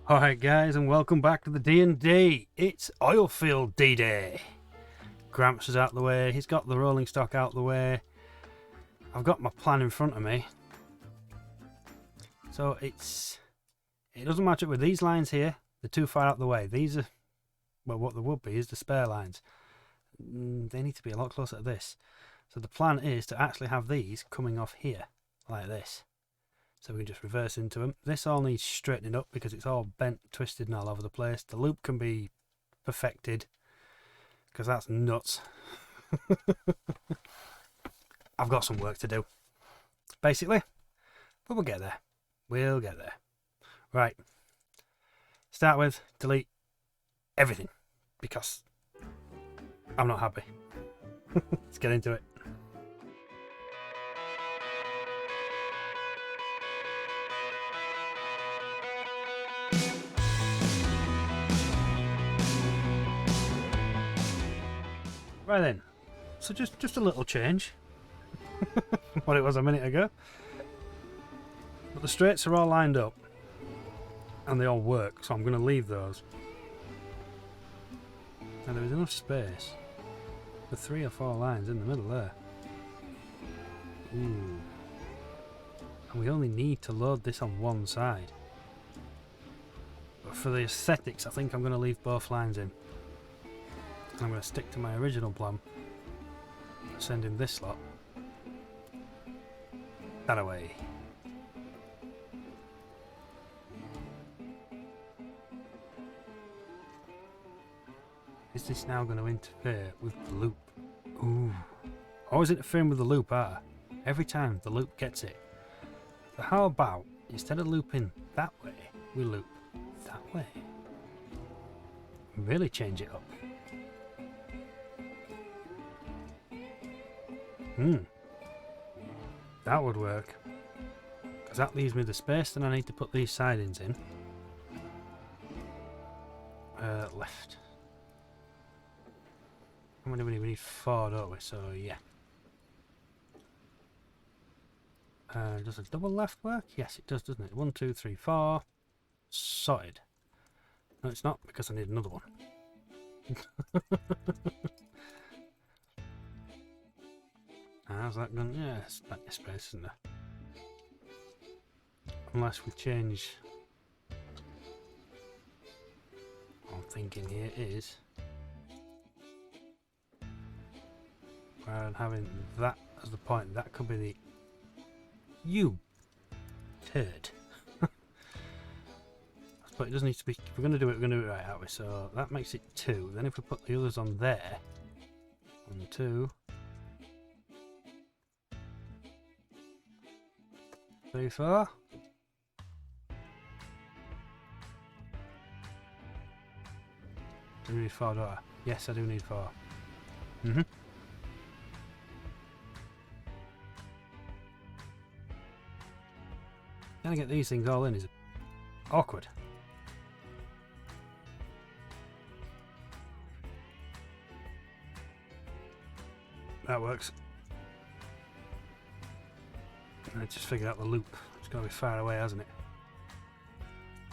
Alright guys, and welcome back to the D&D. It's Oilfield D-Day. Gramps is out the way, he's got the rolling stock out the way. I've got my plan in front of me. So it doesn't match up with these lines here. They're too far out the way. These are, well, what there would be is the spare lines. They need to be a lot closer to this. So the plan is to actually have these coming off here, like this. So we can just reverse into them. This all needs straightening up because it's all bent, twisted and all over the place. The loop can be perfected because that's nuts. I've got some work to do, basically, but we'll get there. We'll get there. Right. Start with delete everything because I'm not happy. Let's get into it. Right then, so just a little change from what it was a minute ago, but the straights are all lined up and they all work, so I'm going to leave those. Now there is enough space for 3 or 4 lines in the middle there. Ooh. And we only need to load this on one side, but for the aesthetics I think I'm going to leave both lines in. I'm going to stick to my original plan, send him this lot, that away. Is this now going to interfere with the loop? Ooh, always interfering with the loop, every time the loop gets it. So how about, instead of looping that way, we loop that way? Really change it up. That would work, because that leaves me the space that I need to put these sidings in. Left. How many do we need? We need 4, don't we? So yeah. Does a double left work? Yes it does, doesn't it? 1, 2, 3, 4. Sorted. No it's not, because I need another one. How's that going? Yeah, it's plenty of space, isn't there? Unless we change. What I'm thinking here is, rather than having that as the point, that could be the you turd. But it doesn't need to be. If we're going to do it, we're going to do it right, aren't we? So that makes it 2. Then if we put the others on there, 1, 2. 3, 4. Do we need 4, don't I? Yes, I do need 4. Trying to get these things all in is awkward. That works. I just figured out the loop. It's got to be far away, hasn't it?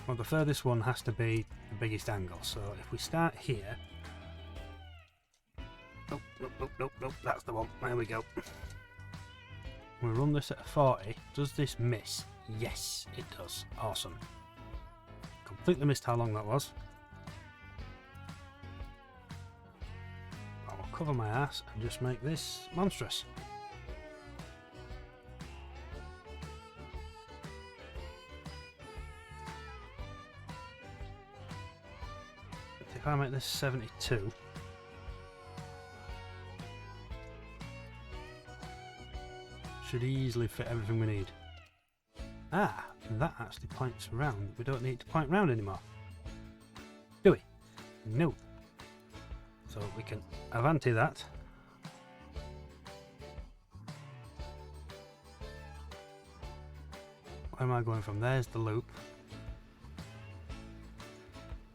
Well, the furthest one has to be the biggest angle. So if we start here. Nope, that's the one. There we go. We run this at 40. Does this miss? Yes, it does. Awesome. Completely missed how long that was. I will cover my ass and just make this monstrous. If I make this 72, should easily fit everything we need. Ah, that actually points round. We don't need to point round anymore, do we? No. So we can Avanti that. Where am I going from? There's the loop.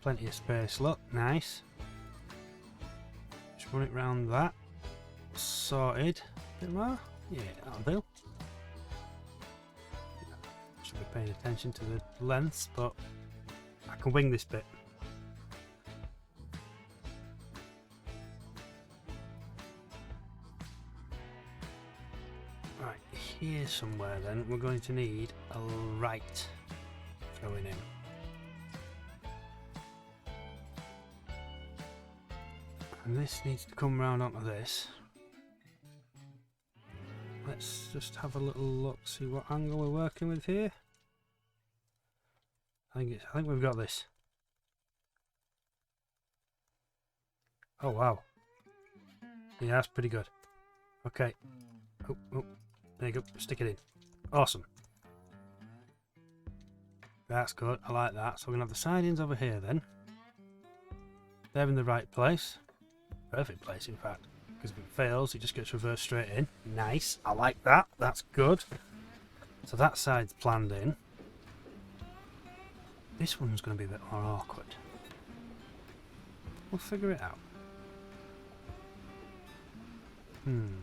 Plenty of space, look, nice. Just run it round that. Sorted. Bit more? Yeah, that'll do. Should be paying attention to the lengths, but I can wing this bit. Right, here somewhere then we're going to need a right going in. And this needs to come round onto this. Let's just have a little look, see what angle we're working with here. I think we've got this. Oh wow. Yeah, that's pretty good. Okay. Oh, there you go. Stick it in. Awesome. That's good. I like that. So we're going to have the sidings over here then. They're in the right place. Perfect place, in fact. Because if it fails, it just gets reversed straight in. Nice. I like that. That's good. So that side's planned in. This one's going to be a bit more awkward. We'll figure it out. And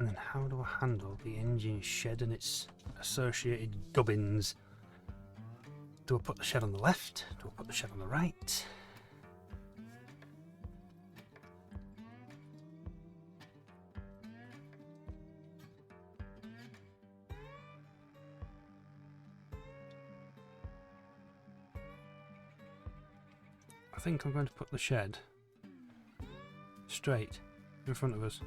then how do I handle the engine shed and its associated gubbins? Do I put the shed on the left? Do I put the shed on the right? I think I'm going to put the shed straight in front of us.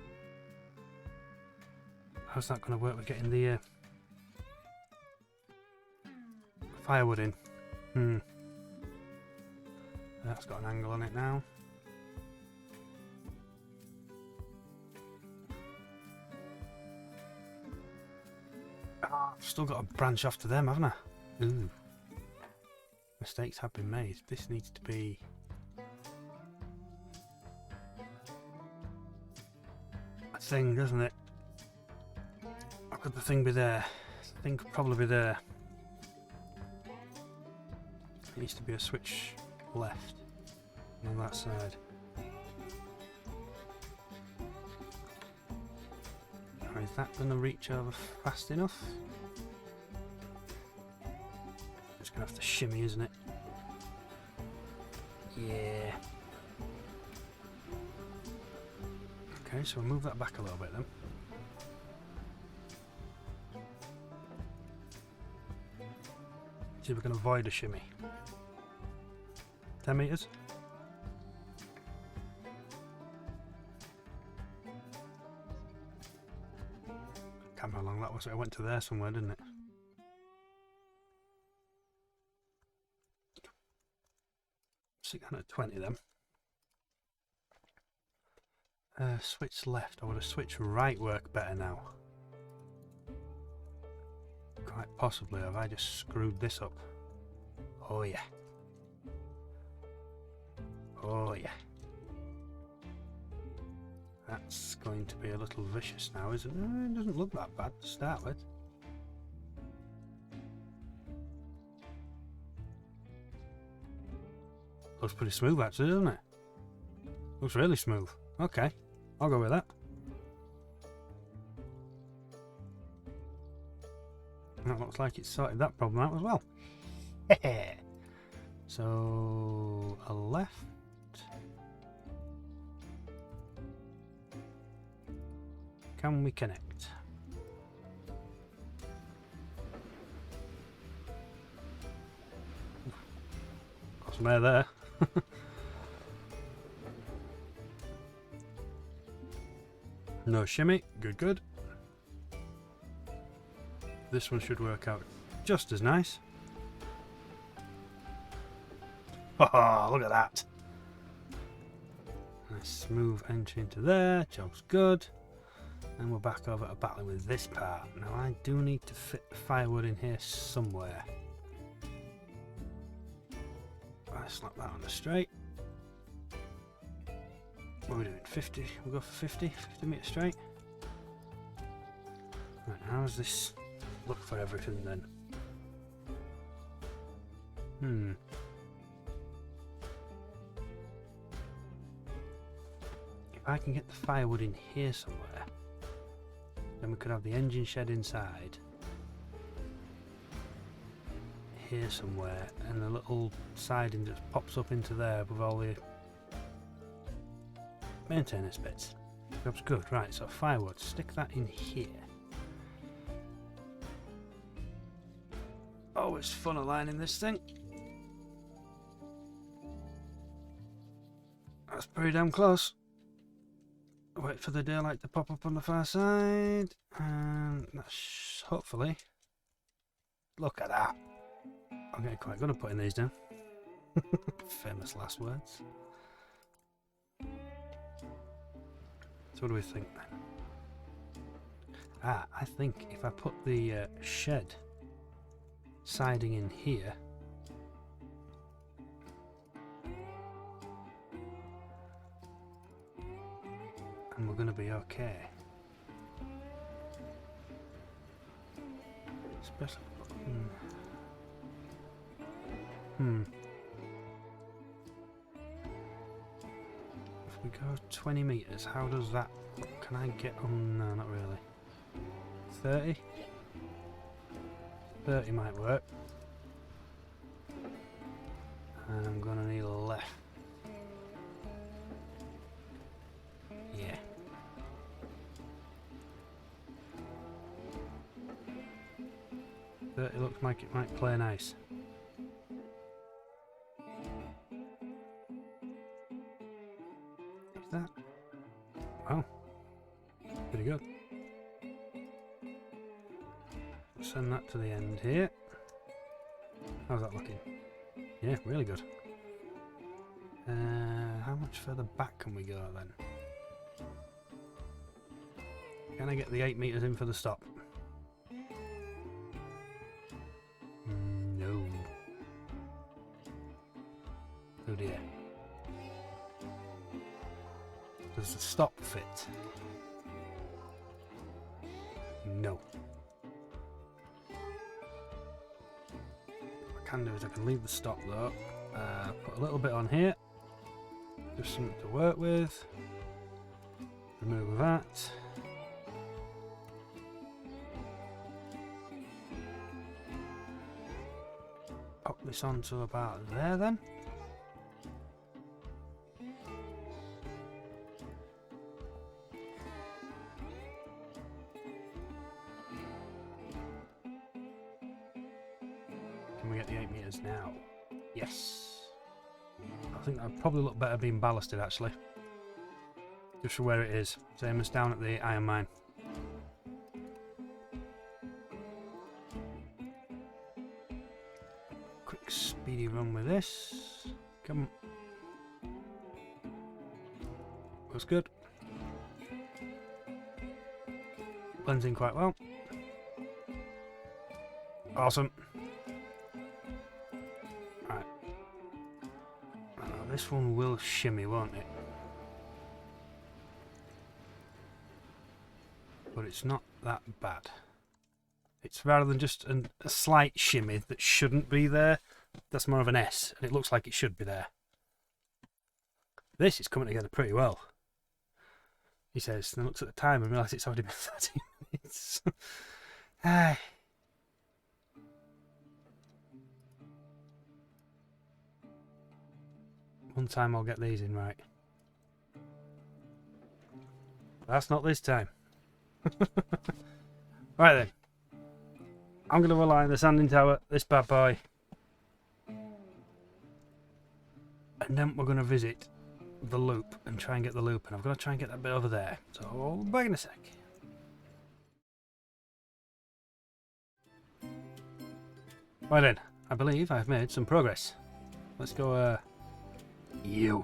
How's that going to work with getting the firewood in? That's got an angle on it now. Oh, I've still got to branch off to them, haven't I? Ooh. Mistakes have been made. This needs to be... a thing, doesn't it? How could the thing be there? The thing could probably be there. It needs to be a switch left on that side. Or is that going to reach over fast enough? It's going to have to shimmy, isn't it? Yeah. Okay, so we'll move that back a little bit then. See if we can avoid a shimmy. 10 metres. Can't remember how long that was. It went to there somewhere, didn't it? Stick that at 20 then. Switch left, or would a switch right work better now? Quite possibly. Have I just screwed this up? Oh yeah. Oh yeah. That's going to be a little vicious now, isn't it? It doesn't look that bad to start with. Looks pretty smooth actually, doesn't it? Looks really smooth. Okay, I'll go with that. That looks like it's sorted that problem out as well. So, a left. Can we connect? Got some air there. No shimmy. Good, good. This one should work out just as nice. Oh, look at that. Nice smooth entry into there. Job's good. And we're back over to battling with this part. Now I do need to fit the firewood in here somewhere. I slap that on the straight. What are we doing? 50? We'll go for 50? 50 metre straight? Right, how does this look for everything then? If I can get the firewood in here somewhere, Then we could have the engine shed inside. Here somewhere, and a little siding just pops up into there with all the maintenance bits. That's good. Right, so firewood, stick that in here. Oh, it's fun aligning this thing. That's pretty damn close. Wait for the daylight to pop up on the far side, and that's hopefully. Look at that. I'm getting quite good at putting these down. Famous last words. So what do we think then? Ah, I think if I put the shed siding in here, and we're going to be okay. Especially, if we go 20 meters, how does that look? Can I get on? No, not really. 30? 30 might work. And I'm gonna need a left. Yeah. It looks like it might play nice. Is that? Wow. Pretty good. Send that to the end here. How's that looking? Yeah, really good. How much further back can we go then? Can I get the 8 meters in for the stop? No. Oh dear. Does the stop fit? No. What I can do is I can leave the stop though. Put a little bit on here. Just something to work with. Remove that. Pop this onto about there then. Can we get the 8 meters now? Yes. I think that'd probably look better being ballasted actually. Just for where it is. Same as down at the iron mine. Quick speedy run with this. Come on. Looks good. Blends in quite well. Awesome. Right. This one will shimmy, won't it? But it's not that bad. It's rather than just a slight shimmy that shouldn't be there. That's more of an S, and it looks like it should be there. This is coming together pretty well. He says, and looks at the time and realises it's already been 30 minutes. One time I'll get these in right. That's not this time. Right then. I'm going to align the sanding tower, this bad boy. And then we're going to visit the loop and try and get the loop. And I'm going to try and get that bit over there. So, back in a sec. Right then. I believe I've made some progress. Let's go, you.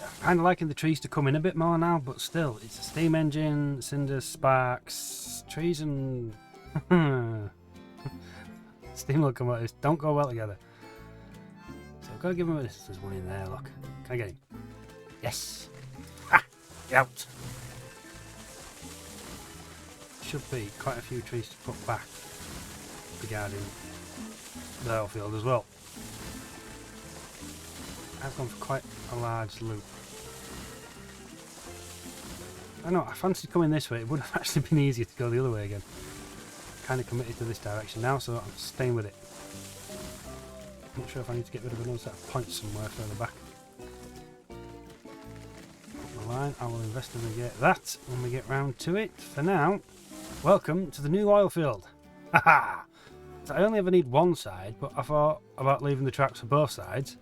I'm kind of liking the trees to come in a bit more now, but still, it's a steam engine, cinder sparks, trees and steam locomotives don't go well together. So I've got to give him a... There's one in there, look. Can I get him? Yes! Ah! Get out! Should be quite a few trees to put back regarding the oilfield as well. I've gone for quite a large loop. I know, I fancied coming this way. It would have actually been easier to go the other way again. Kind of committed to this direction now, so I'm staying with it. I'm not sure if I need to get rid of another set of points somewhere further back. Put the line, I will investigate that when we get round to it. For now, welcome to the new oil field. Haha! So I only ever need one side, but I thought about leaving the tracks for both sides.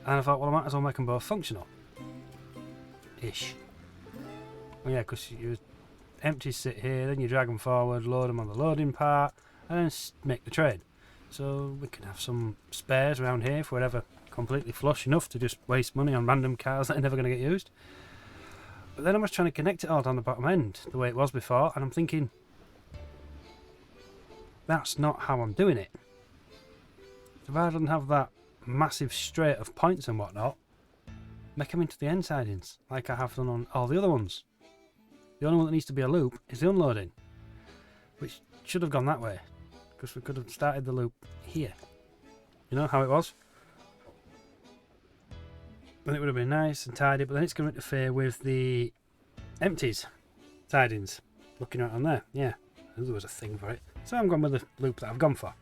And I thought, well, I might as well make them both functional. Ish. Well, yeah, because you empties sit here, then you drag them forward, load them on the loading part, and then make the train. So we can have some spares around here if we're ever completely flush enough to just waste money on random cars that are never going to get used. But then I was trying to connect it all down the bottom end the way it was before, and I'm thinking, that's not how I'm doing it. So rather than have that massive straight of points and whatnot, make them into the end sidings like I have done on all the other ones. The only one that needs to be a loop is the unloading, which should have gone that way, because we could have started the loop here. You know how it was? Then it would have been nice and tidy, but then it's going to interfere with the empties sidings. Looking right on there, yeah, there was a thing for it. So I'm going with the loop that I've gone for.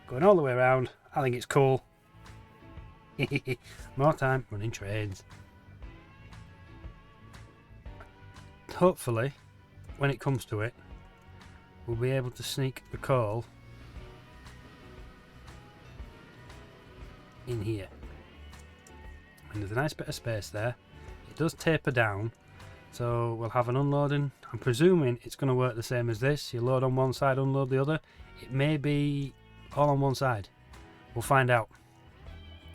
Going all the way around, I think it's cool. More time running trains. Hopefully, when it comes to it, we'll be able to sneak the coal in here. And there's a nice bit of space there. It does taper down, so we'll have an unloading. I'm presuming it's going to work the same as this. You load on one side, unload the other. It may be all on one side. We'll find out.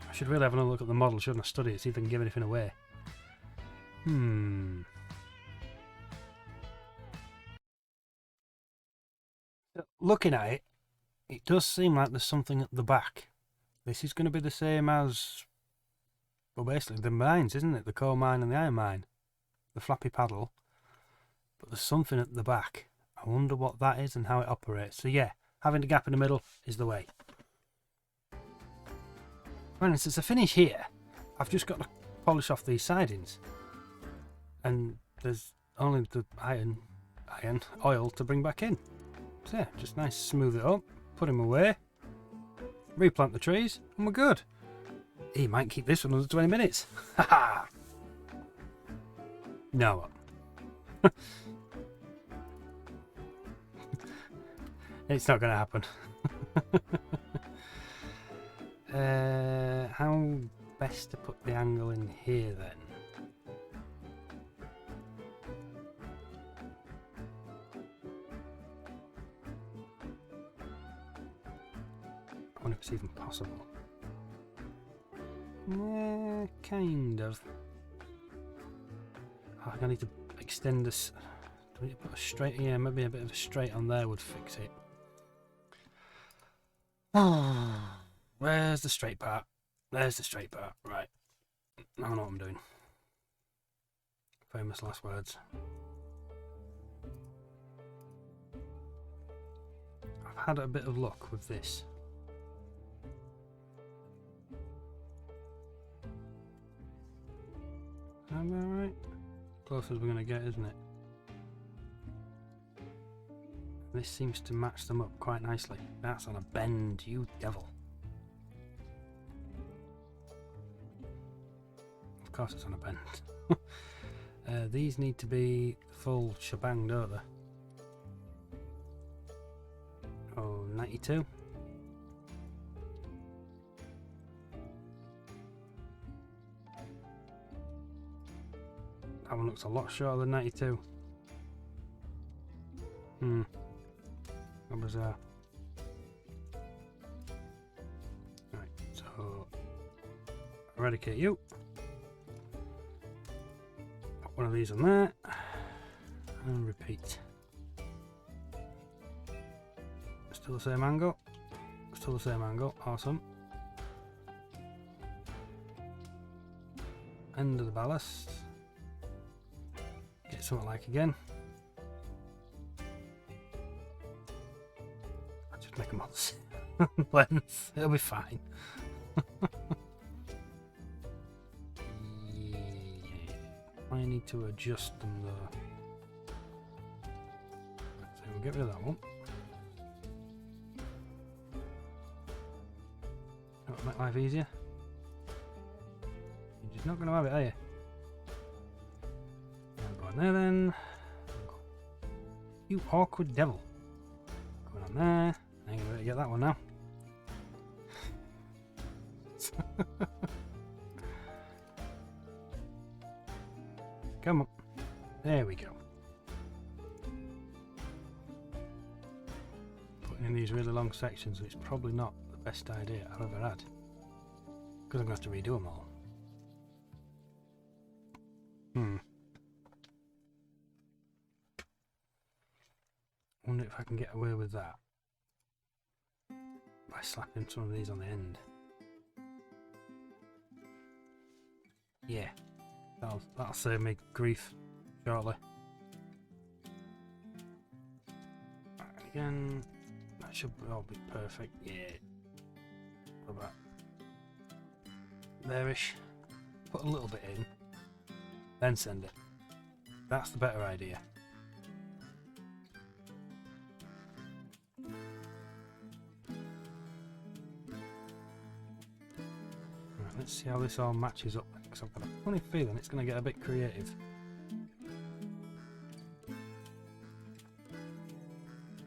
I should really have another look at the model, shouldn't I? Study it, see if I can give anything away. Looking at it, it does seem like there's something at the back. This is going to be the same as, well, basically the mines, isn't it? The coal mine and the iron mine. The flappy paddle. But there's something at the back. I wonder what that is and how it operates. So yeah, having the gap in the middle is the way. Right, since I finish here, I've just got to polish off these sidings. And there's only the iron oil to bring back in. So yeah, just nice, smooth it up, put him away, replant the trees, and we're good. He might keep this for another 20 minutes. Haha! No. It's not going to happen. How best to put the angle in here then? I wonder if it's even possible. Yeah, kind of. Oh, I need to extend this. Do we need to put a straight? Yeah, maybe a bit of a straight on there would fix it. Where's the straight part? There's the straight part. Right. I know what I'm doing. Famous last words. I've had a bit of luck with this. Am I right? Close as we're going to get, isn't it? This seems to match them up quite nicely. That's on a bend, you devil. Of course it's on a bend. These need to be full shebang, don't they? Oh, 92. That one looks a lot shorter than 92. How bizarre. Right, so eradicate you. Put one of these on there and repeat. Still the same angle. Still the same angle. Awesome. End of the ballast. Get something like again. I'll just make them all the same length. It'll be fine. Yeah. I need to adjust them though. So we'll get rid of that one. That'll make life easier. You're just not going to have it, are you? Go on there then. You awkward devil. Going on there. I'm going to get that one now. Come on. There we go. Putting in these really long sections is probably not the best idea I've ever had. Because I'm going to have to redo them all. Wonder if I can get away with that. By slapping some of these on the end. Yeah. That'll save me grief shortly. Right, again, that should all be perfect. Yeah. What about there-ish? Put a little bit in, then send it. That's the better idea. Right, let's see how this all matches up. I've got a funny feeling it's going to get a bit creative.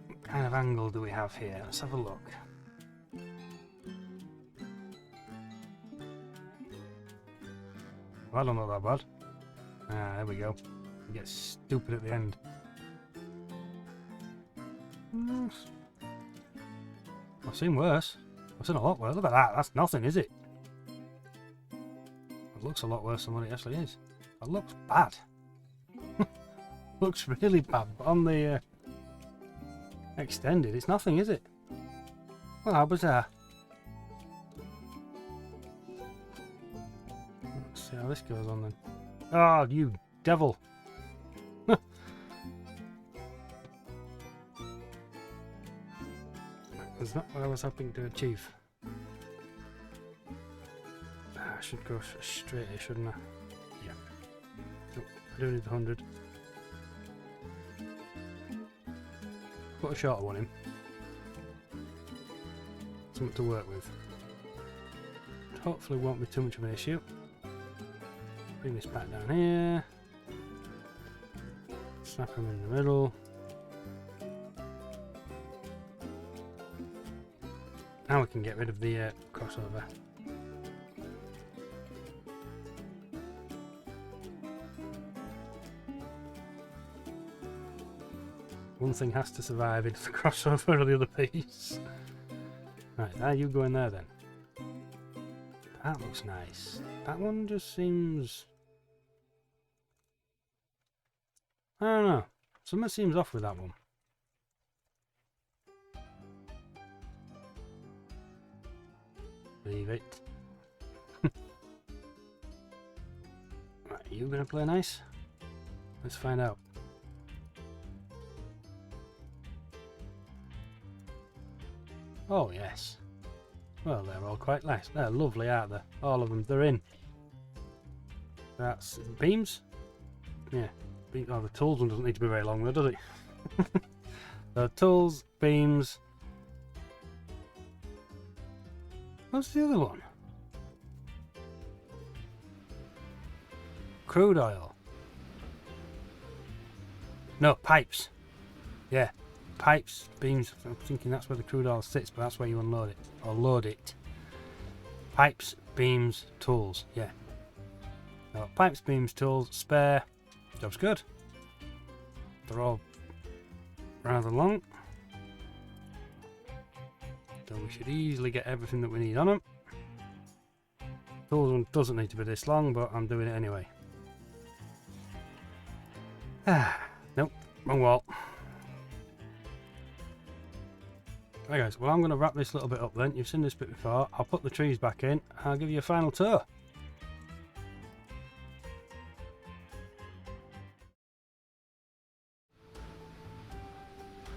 What kind of angle do we have here? Let's have a look. Well, I don't know that bad. Ah, there we go. It gets stupid at the end. I've seen worse. I've seen a lot worse. Look at that. That's nothing, is it? It looks a lot worse than what it actually is. It looks bad. Looks really bad, but on the extended, it's nothing, is it? Well, how bizarre. Let's see how this goes on then. Oh, you devil! That's not what I was hoping to achieve. I should go straight here, shouldn't I? Yeah. Oh, I do need the 100. Put a shorter one in. Something to work with. Hopefully won't be too much of an issue. Bring this back down here. Snap them in the middle. Now we can get rid of the crossover. One thing has to survive, it's the crossover of the other piece. Right, now you go in there then. That looks nice. That one just seems... I don't know. Something seems off with that one. Leave it. Right, are you going to play nice? Let's find out. Oh yes. Well, they're all quite nice. They're lovely, aren't they? All of them. They're in. That's beams. Yeah. Oh, the tools one doesn't need to be very long though, does it? The tools, beams. What's the other one? Crude oil. No, pipes. Yeah. Pipes, beams, I'm thinking that's where the crude oil sits, but that's where you unload it, or load it. Pipes, beams, tools, yeah. No, pipes, beams, tools, spare, job's good. They're all rather long. So we should easily get everything that we need on them. Tools one doesn't need to be this long, but I'm doing it anyway. Nope, wrong wall. Right guys, well I'm going to wrap this little bit up then. You've seen this bit before. I'll put the trees back in. I'll give you a final tour.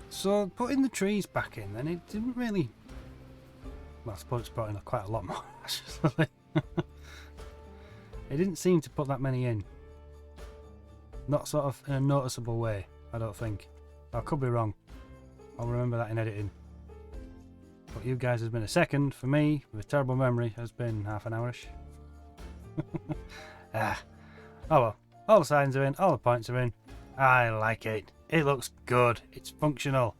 So putting the trees back in then, it didn't really... Well, I suppose it's brought in quite a lot more actually. It didn't seem to put that many in. Not sort of in a noticeable way, I don't think. I could be wrong. I'll remember that in editing. But you guys has been a second. For me, with terrible memory, has been half an hourish. Oh well. All the signs are in, all the points are in. I like it. It looks good. It's functional.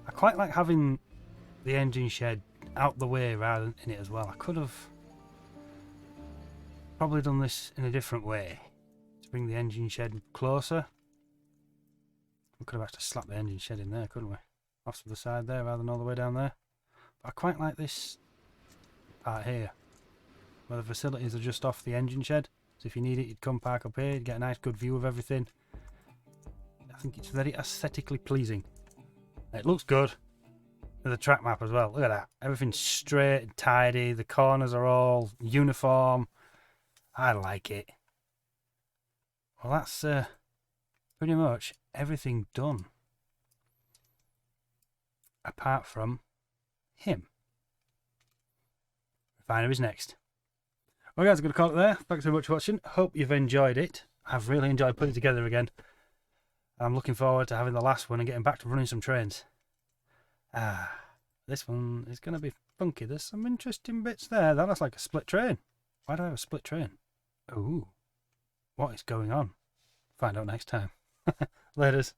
I quite like having the engine shed out the way rather than in it as well. I could have probably done this in a different way to bring the engine shed closer. We could have actually slapped the engine shed in there, couldn't we? Off to the side there rather than all the way down there. But I quite like this part here, where the facilities are just off the engine shed. So if you need it, you'd come park up here, you'd get a nice good view of everything. I think it's very aesthetically pleasing. It looks good with the track map as well. Look at that. Everything's straight and tidy. The corners are all uniform. I like it. Well, that's pretty much everything done. Apart from him. Refinery's next. Well guys, I'm going to call it there. Thanks so much for watching. Hope you've enjoyed it. I've really enjoyed putting it together again. I'm looking forward to having the last one and getting back to running some trains. This one is going to be funky. There's some interesting bits there. That looks like a split train. Why do I have a split train? Ooh. What is going on? Find out next time. Laters.